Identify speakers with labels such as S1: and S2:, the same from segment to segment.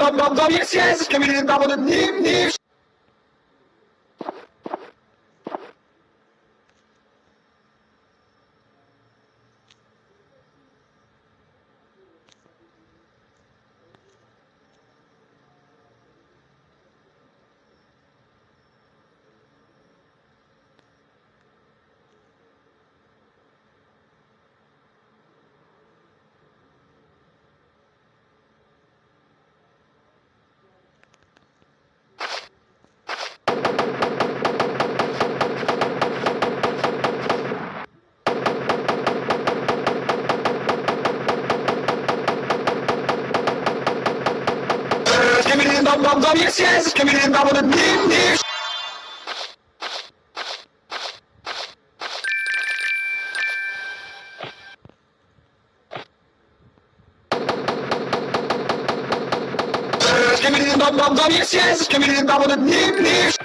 S1: dum dum dum, yes yes, give me the double the nip nip. Give me the dum dum dum, yes yes, give me the double the nip nip. Give me the dum dum dum, yes yes, give me the double the nip nip.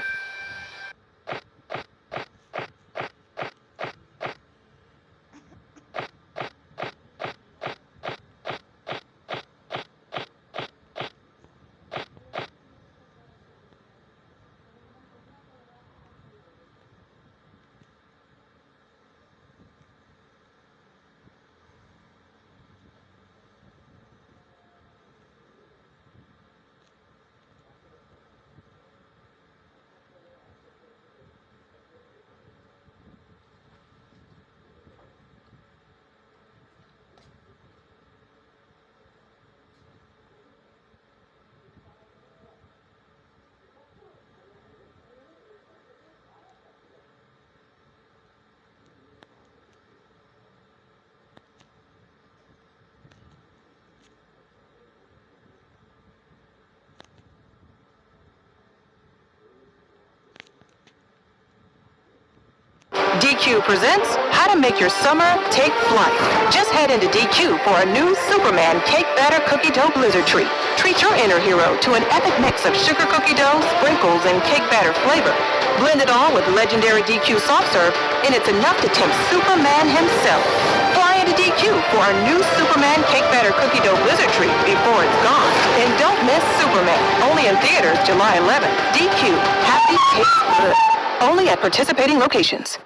S2: DQ presents How to Make Your Summer Take Flight. Just head into DQ for a new Superman Cake Batter Cookie Dough Blizzard treat. Treat your inner hero to an epic mix of sugar cookie dough, sprinkles, and cake batter flavor. Blend it all with legendary DQ soft serve, and it's enough to tempt Superman himself. Fly into DQ for our new Superman Cake Batter Cookie Dough Blizzard treat before it's gone. And don't miss Superman. Only in theaters July 11th. DQ. Happy tastes good. Only at participating locations.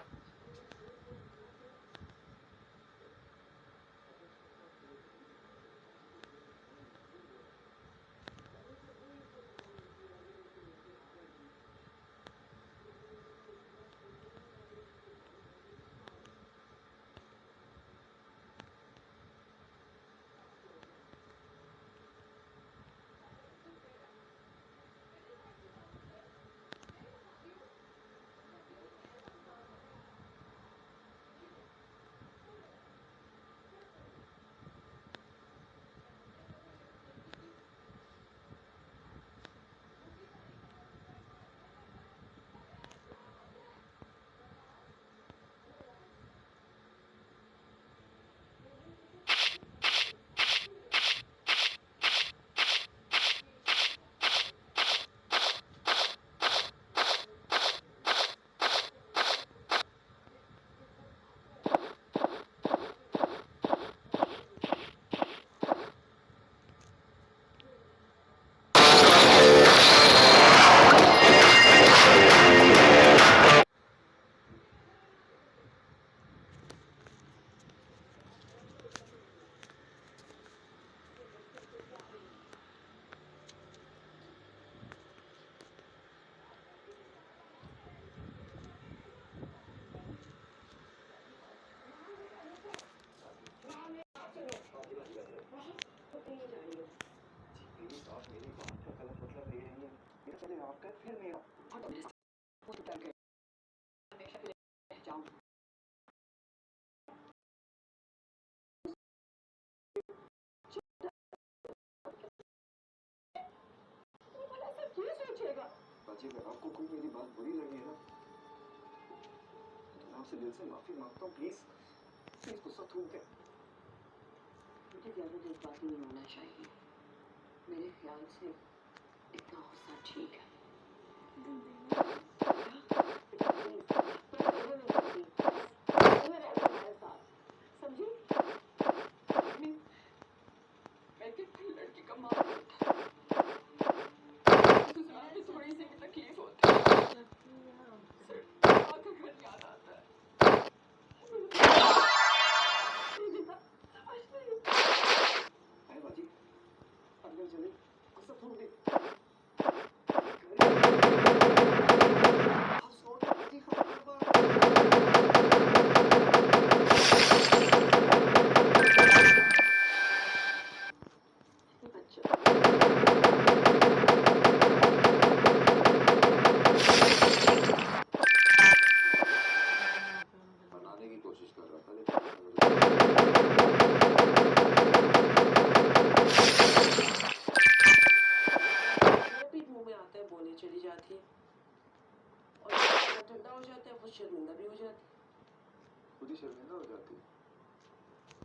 S3: बाजी अगर आपको कोई मेरी बात बुरी लगी है ना तो मैं आपसे दिल से माफी मांगता हूँ प्लीज प्लीज गुस्सा थूक दे
S4: मुझे ज्यादा जज्बाती नहीं होना चाहिए मेरे ख्याल से इतना गुस्सा ठीक है समझी मैं कितनी लड़की का माँ दिमाग ठंडा हो जाता है, खुद शर्मिंदा भी हो जाती है।
S3: खुद ही शर्मिंदा हो जाती है।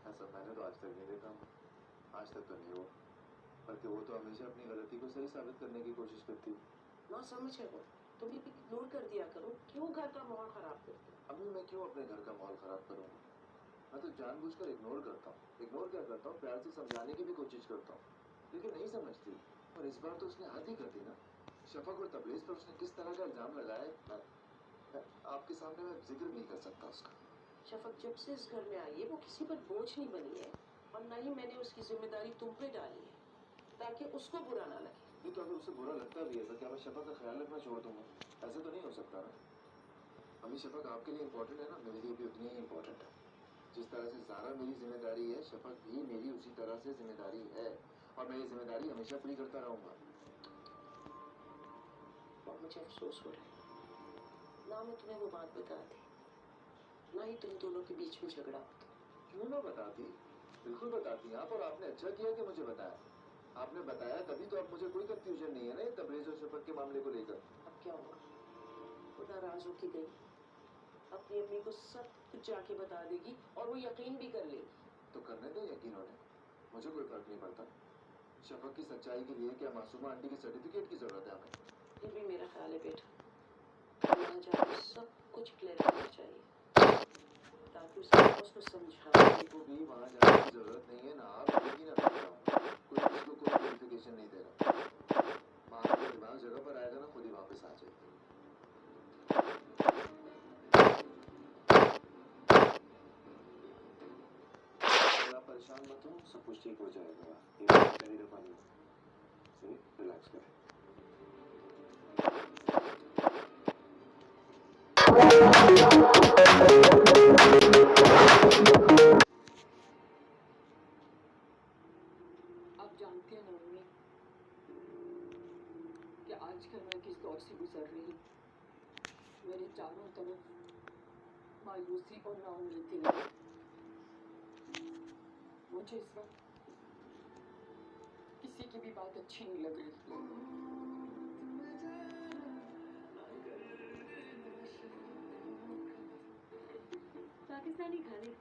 S3: ऐसा मैंने तो आज तक नहीं देखा, आज तक तो नहीं हुआ, बल्कि वो तो हमेशा अपनी गलती को सही साबित करने की कोशिश करती है।
S4: ना समझ है वो, तुम भी इग्नोर कर दिया करो, क्यों घर का माहौल खराब करते हो?
S3: अभी मैं क्यों अपने घर का माहौल खराब करूँगा? मैं तो जानबूझकर इग्नोर करता हूँ। इग्नोर क्या करता हूँ, प्यार से समझाने की भी कोशिश करता हूँ, लेकिन नहीं समझती। और इस बार तो उसने हद ही कर दी ना। शफक और तबरेज पर उसने किस तरह का इल्जाम लगाया है, मैं आपके सामने मैं जिक्र नहीं कर सकता उसका।
S4: शफक जब से इस घर में आई है वो किसी पर बोझ नहीं बनी है, और न ही मैंने उसकी जिम्मेदारी तुम पे डाली है ताकि उसको बुरा ना लगे।
S3: ये तो अगर उसे बुरा लगता भी है तो क्या मैं शफक का ख्याल रखना छोड़ दूंगा? ऐसे तो नहीं हो सकता ना। अभी शफक आपके लिए इम्पोर्टेंट है ना, मेरे लिए भी उतनी ही इम्पोर्टेंट है। जिस तरह से ज़ारा मेरी जिम्मेदारी है, शफक भी मेरी उसी तरह से जिम्मेदारी है, और मैं ये जिम्मेदारी हमेशा पूरी करता रहूंगा।
S4: और मुझे अफसोस हो रहा है, ना मैं तुम्हें वो बात बताती, ना ही तुम दोनों के बीच में झगड़ा होता।
S3: क्यों ना बताती, बिल्कुल बताती आप, और आपने अच्छा किया कि मुझे बताया। आपने बताया तभी तो अब मुझे कोई कंफ्यूजन नहीं है ना तबरेज और शफक के मामले को लेकर।
S4: अब क्या होगा, वो नाराज होके गई, अपनी अम्मी को सब कुछ जाके बता देगी और वो यकीन भी कर लेगी।
S3: तो करने दे यकीन उन्हें, मुझे कोई फर्क नहीं पड़ता। शफक की सच्चाई के लिए क्या मासूमा आंटी के सर्टिफिकेट की जरूरत है हमें?
S4: फिर भी मेरा ख्याल है बेटा, वहाँ जाकर सब कुछ क्लियर करना चाहिए ताकि उसको समझाने
S3: को भी वहाँ जाने की जरूरत नहीं है ना। आप यही ना करता हूँ, कोई किसी को कोई क्लेरिफिकेशन नहीं दे रहा। माँ का दिमाग जगह पर आएगा ना, खुद ही वापस आ जाएगी। परेशान मत हो, सब कुछ ठीक हो जाएगा। ये पहली दफा नहीं, रिलैक्स करें।
S4: आप जानते हैं ना मम्मी कि आजकल मैं किस दौर से गुजर रही हूँ। मेरे चारों तरफ मायूसी और नाउमीदी है। मुझे इस वक्त किसी की भी बात अच्छी नहीं लग रही। पाकिस्तानी खाने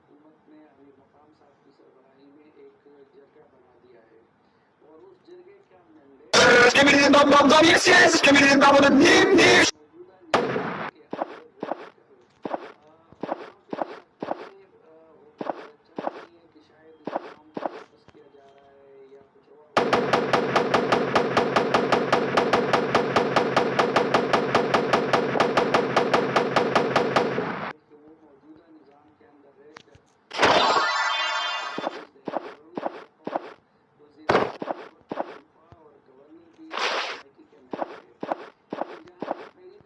S5: हुकूमत ने अभी मकाम साहब की सरबराही में एक जगह बना दिया है, और उस जगह के अंदर
S1: Give me the dum dum dum, yes yes. Give me the dum dum dum, nim nim.
S5: मौजूदा निजाम के अंदर चाहिए कि शायद इस काम को वापस किया जा रहा है या कुछ और कि वो मौजूदा निजाम के अंदर रहकर और गवर्नर भी के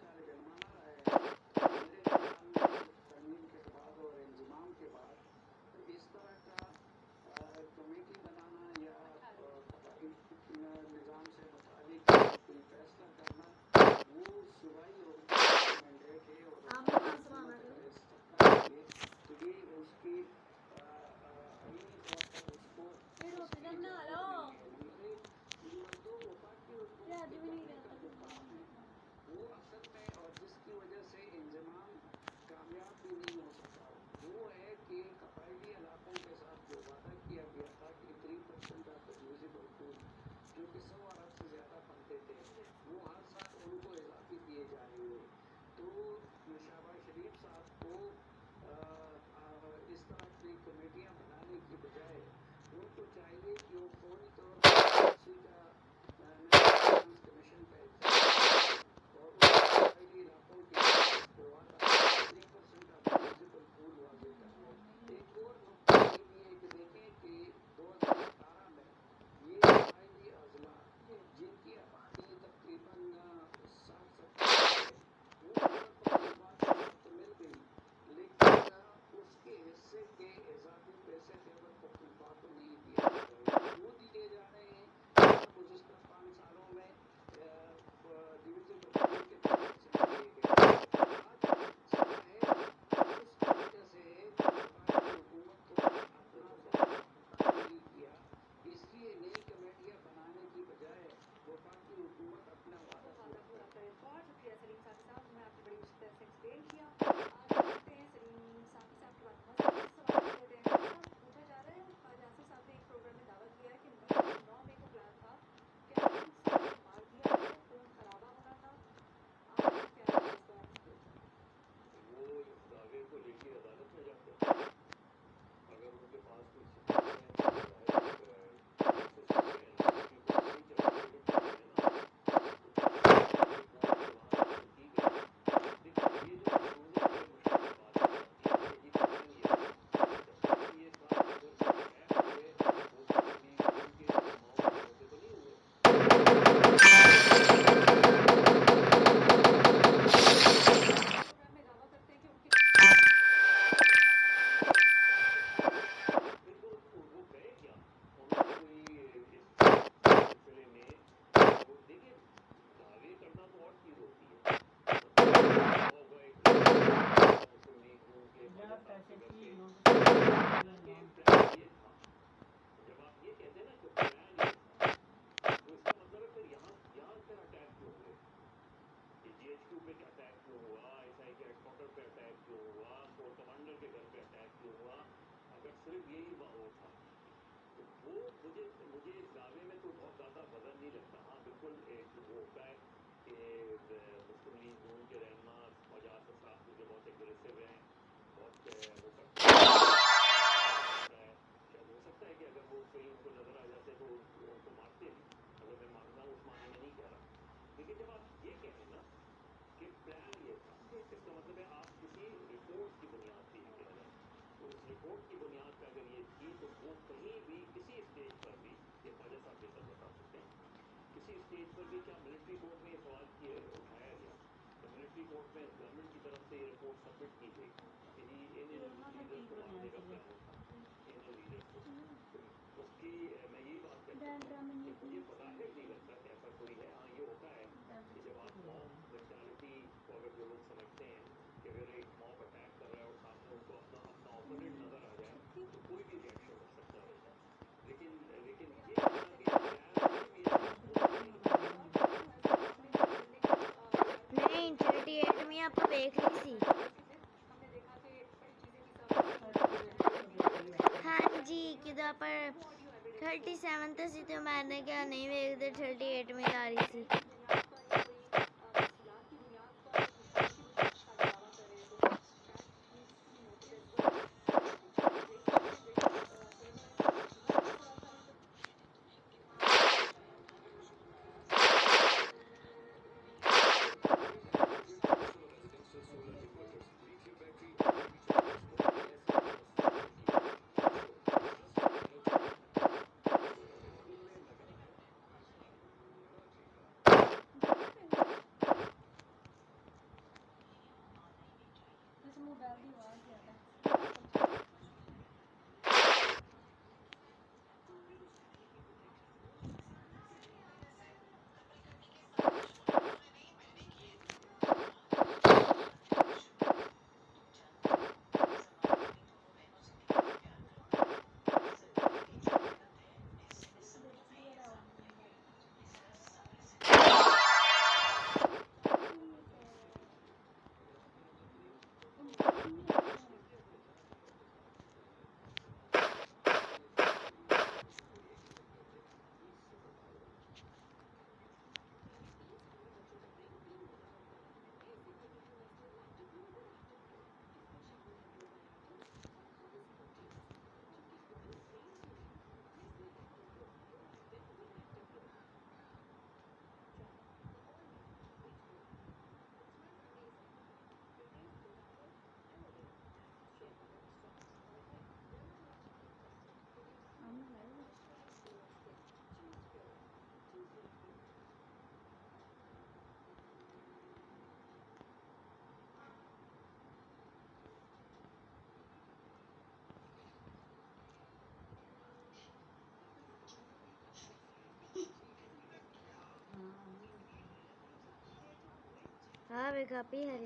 S6: सिर्फ यही वो था। तो वो मुझे इस दावे में तो बहुत ज़्यादा वजन नहीं लगता। हाँ बिल्कुल एक वो होता है कि मुस्लिम लीग नून के रहनुमा फौजाद साहब मुझे बहुत एग्रेसिव हैं, बहुत वो करते हैं। शायद हो सकता है कि अगर वो कहीं उनको नज़र आ जाते तो उनको मारते भी, अगर मैं मानना उस माने में नहीं कह रहा। लेकिन जब आप ये कहें ना कि प्लान ये था, इसका मतलब है आप किसी रिपोर्ट की बुनियाद पर ये कह रहे हैं। तो उस रिपोर्ट की बुनियाद पर अगर ये थी तो वो कहीं भी किसी स्टेज पर भी, ये ख्वाजा साहब बेहतर बता सकते हैं, किसी स्टेज पर भी क्या मिलिट्री कोर्ट में ये सवाल किए उठाया गया तो मिलिट्री कोर्ट में गवर्नमेंट की तरफ से ये रिपोर्ट सबमिट की गई कि जी इन लीडर्स को मारने का प्लान था, इन लीडर्स को। तो उसकी मैं यही बात कर सकता हूँ कि मुझे पता है नहीं लगता कि ऐसा कोई है। हाँ ये होता है कि जब आप मॉब मेंटालिटी को अगर जो लोग समझते हैं कि अगर एक मॉब अटैक कर रहा है और सामने उनको अपना ओपोनेंट नजर आ जाए तो कोई भी रिएक्शन हो सकता है। लेकिन ये कहना कि
S7: नहीं 38 में आप देख रही थी। हाँ जी किधर पर 37 थी तो मैंने क्या नहीं देखते 38 में ला रही थी। हाँ वे काफी है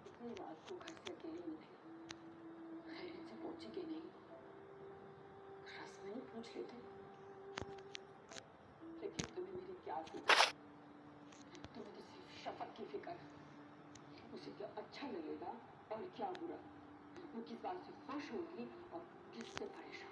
S7: तो
S4: कल रात को घर से अकेले निकले, खैरियत से पहुंचे कि नहीं रस्म नहीं पूछ लेते, लेकिन तुम्हें मेरी क्या थी की फिक्र, उसे क्या अच्छा लगेगा और क्या बुरा, वो किस बात से खुश होगी और किससे परेशान।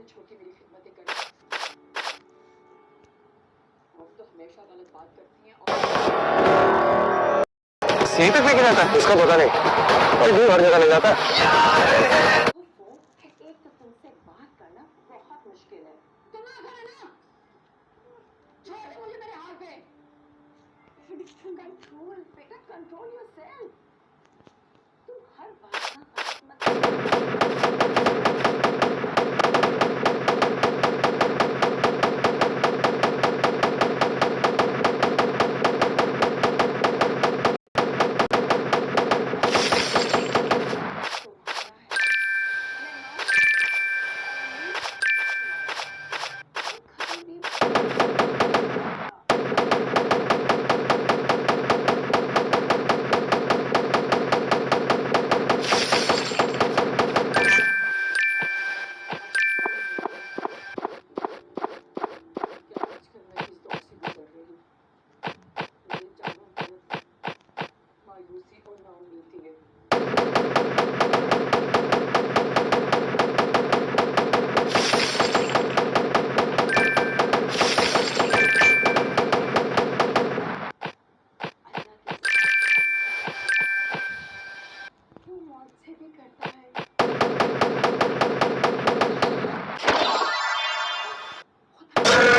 S4: छोड़ के मेरी खिदमतें करती, वो तो हमेशा गलत बात करती हैं और
S1: सही तक लेके जाता है इसका पता नहीं और भी हर जगह ले जाता है।
S4: एक तो तुमसे बात करना बहुत मुश्किल है, तुम ना करो ना, छोड़ मुझे मेरे हाथ पे। कंट्रोल बेटा, कंट्रोल योरसेल्फ। तुम हर बात का मत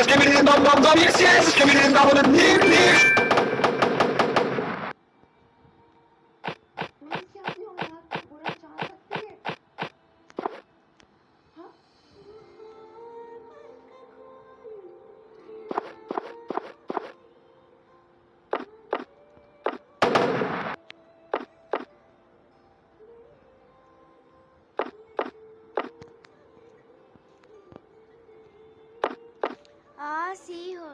S1: Give me the dum, yes, yes. Give me the dum,
S7: सी हो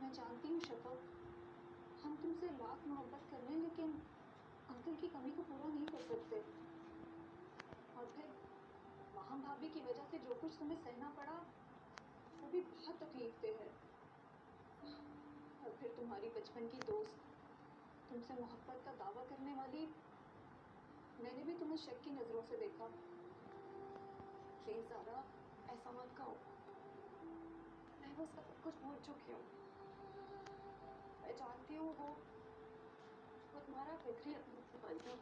S4: मैं जानती हूँ शफक, हम तुमसे लाख मोहब्बत कर रहे हैं लेकिन अंकल की कमी को पूरा नहीं कर सकते। और फिर वहाँ भाभी की वजह से जो कुछ तुम्हें सहना पड़ा वो भी बहुत तकलीफ दे है। और फिर तुम्हारी बचपन की दोस्त, तुमसे मोहब्बत का दावा करने वाली, मैंने भी तुम्हें शक की नजरों से देखा। प्लीज ज़ारा ऐसा मत कहो, मैं वो सब कुछ भूल चुकी हूँ। मैं जानती हूँ वो तुम्हारा फिक्री बनता।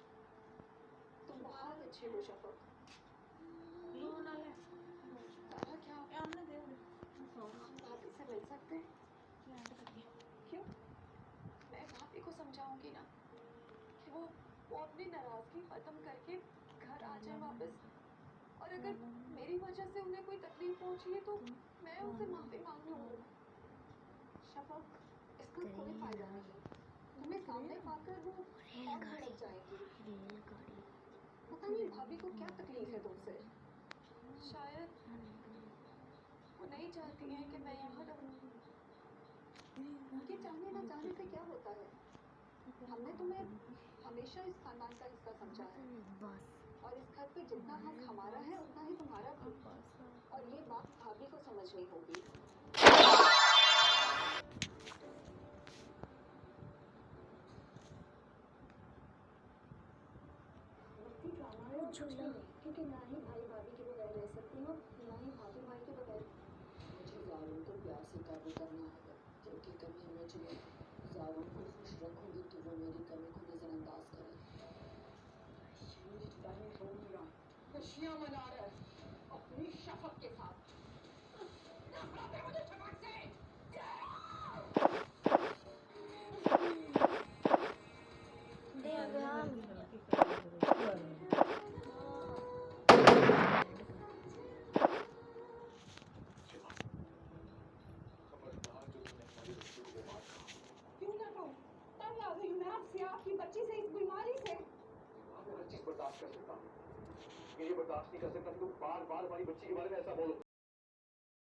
S4: तुम बहुत अच्छी हो शफक। तारा क्या हम भाभी से मिल सकते हैं? क्यों? मैं भाभी को समझाऊंगी ना कि वो अपनी नाराजगी खत्म करके घर आ जाए वापस। और अगर मेरी वजह से उन्हें कोई तकलीफ पहुंची है तो मैं उनसे माफी मांग लूंगी। शफक, इसका कोई फायदा नहीं। तुम्हें सामने पाकर वो और भड़क जाएगी। पता नहीं भाभी को क्या तकलीफ है तुमसे। शायद वो नहीं चाहती है कि मैं यहाँ रहूँ। उनके चाहने ना चाहने से क्या होता है? हमने तुम्हें हमेशा इस खानदान का हिस्सा समझा है और इस घर पे जितना हक हमारा है उतना ही तुम्हारा भी। और ये बात भाभी को समझनी होगी। क्योंकि ना ही भाई भाभी के बगैर रह सकती हूँ, ना ही भाभी भाई के बगैर। मुझे ज़ारुन को प्यार से काबू करना होगा, क्योंकि कभी मुझ में ज़ारुन को खुश रखूंगी तो वो मेरी कमी को नजरअंदाज करे। खुशियाँ मना रहा है अपनी शफक के साथ। नफरत है मुझे शफक से। क्यों ना कहूँ? तब आ गई मैं आपसे, आपकी बच्ची से, इस बीमारी से।
S1: मैं हर चीज बर्दाश्त कर सकता हूँ, ये बर्दाश्त नहीं कर सकता कि तुम बार बार हमारी बच्ची के बारे में ऐसा बोलो।